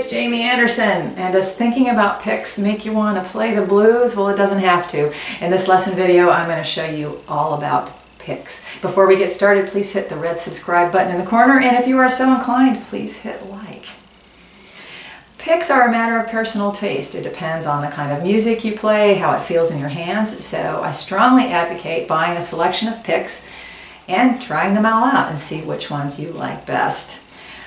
it's Jamie Anderson, and does thinking about picks make you want to play the blues? Well, it doesn't have to. In this lesson video, I'm going to show you all about picks. Before we get started, please hit the red subscribe button in the corner, and if you are so inclined, please hit like. Picks are a matter of personal taste. It depends on the kind of music you play, how it feels in your hands, so I strongly advocate buying a selection of picks and trying them all out and see which ones you like best.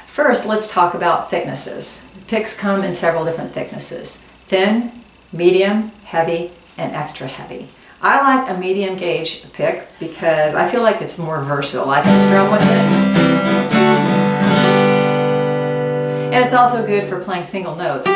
First, let's talk about thicknesses. Picks come in several different thicknesses: thin, medium, heavy, and extra heavy. I like a medium gauge pick because I feel like it's more versatile. I can strum with it. And it's also good for playing single notes.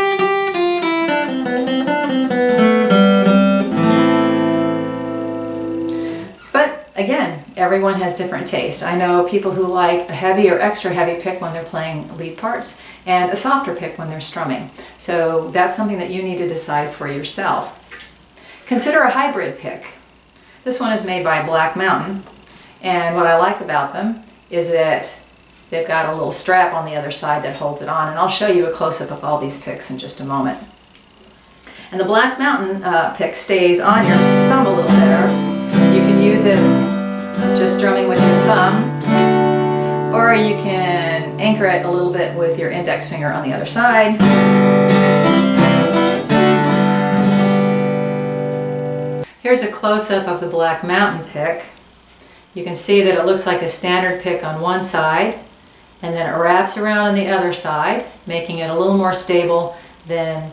But again, everyone has different taste. I know people who like a heavy or extra heavy pick when they're playing lead parts and a softer pick when they're strumming. So that's something that you need to decide for yourself. Consider a hybrid pick. This one is made by Black Mountain, and what I like about them is that they've got a little strap on the other side that holds it on, and I'll show you a close-up of all these picks in just a moment. And the Black Mountain pick stays on your thumb a little better. You can use it just strumming with your thumb, or you can anchor it a little bit with your index finger on the other side. Here's a close-up of the Black Mountain pick. You can see that it looks like a standard pick on one side, and then it wraps around on the other side, making it a little more stable than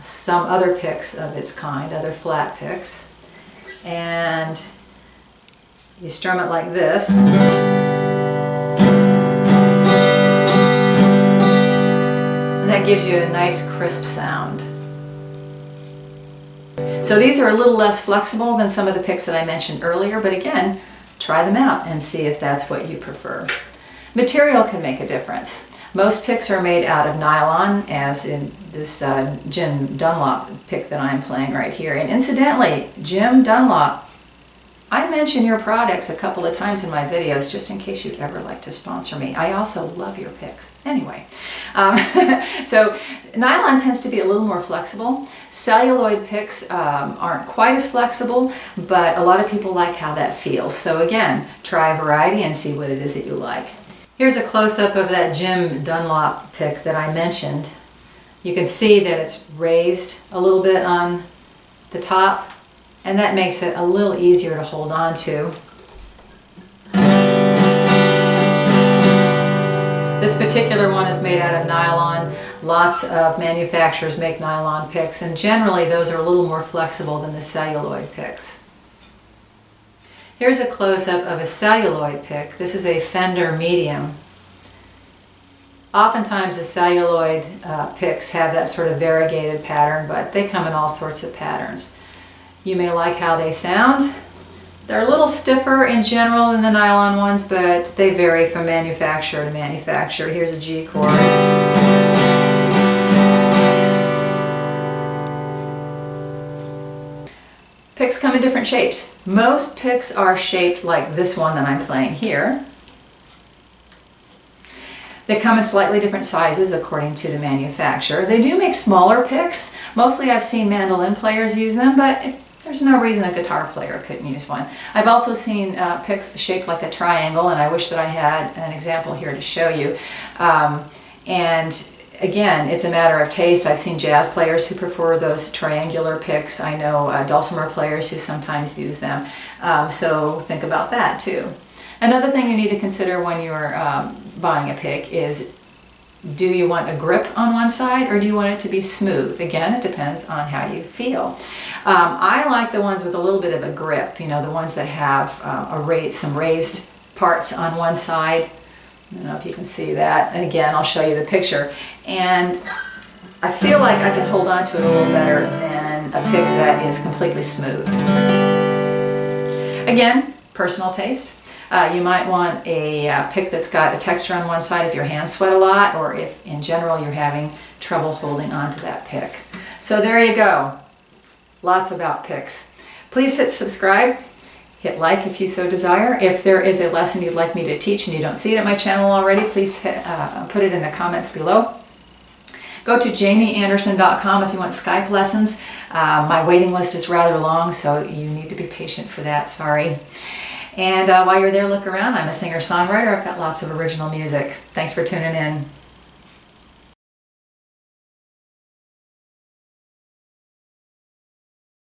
some other picks of its kind, other flat picks. And you strum it like this. And that gives you a nice crisp sound. So these are a little less flexible than some of the picks that I mentioned earlier, but again, try them out and see if that's what you prefer. Material can make a difference. Most picks are made out of nylon, as in this Jim Dunlop pick that I'm playing right here. And incidentally, Jim Dunlop, I mention your products a couple of times in my videos just in case you'd ever like to sponsor me. I also love your picks. Anyway, so nylon tends to be a little more flexible. Celluloid picks aren't quite as flexible, but a lot of people like how that feels. So again, try a variety and see what it is that you like. Here's a close-up of that Jim Dunlop pick that I mentioned. You can see that it's raised a little bit on the top, and that makes it a little easier to hold on to. This particular one is made out of nylon. Lots of manufacturers make nylon picks, and generally those are a little more flexible than the celluloid picks. Here's a close-up of a celluloid pick. This is a Fender medium. Oftentimes the celluloid picks have that sort of variegated pattern, but they come in all sorts of patterns. You may like how they sound. They're a little stiffer in general than the nylon ones, but they vary from manufacturer to manufacturer. Here's a G chord. Picks come in different shapes. Most picks are shaped like this one that I'm playing here. They come in slightly different sizes according to the manufacturer. They do make smaller picks. Mostly I've seen mandolin players use them, but there's no reason a guitar player couldn't use one. I've also seen picks shaped like a triangle, and I wish that I had an example here to show you. And again, it's a matter of taste. I've seen jazz players who prefer those triangular picks. I know dulcimer players who sometimes use them. So think about that too. Another thing you need to consider when you're buying a pick is, do you want a grip on one side or do you want it to be smooth? Again, it depends on how you feel. I like the ones with a little bit of a grip, you know, the ones that have some raised parts on one side. I don't know if you can see that. And again, I'll show you the picture. And I feel like I can hold on to it a little better than a pick that is completely smooth. Again, personal taste. You might want a pick that's got a texture on one side if your hands sweat a lot, or if in general you're having trouble holding on to that pick. So there you go. Lots about picks. Please hit subscribe. Hit like if you so desire. If there is a lesson you'd like me to teach and you don't see it at my channel already, please put it in the comments below. Go to jamieanderson.com if you want Skype lessons. My waiting list is rather long, so you need to be patient for that, sorry. And while you're there, look around. I'm a singer-songwriter. I've got lots of original music. Thanks for tuning in.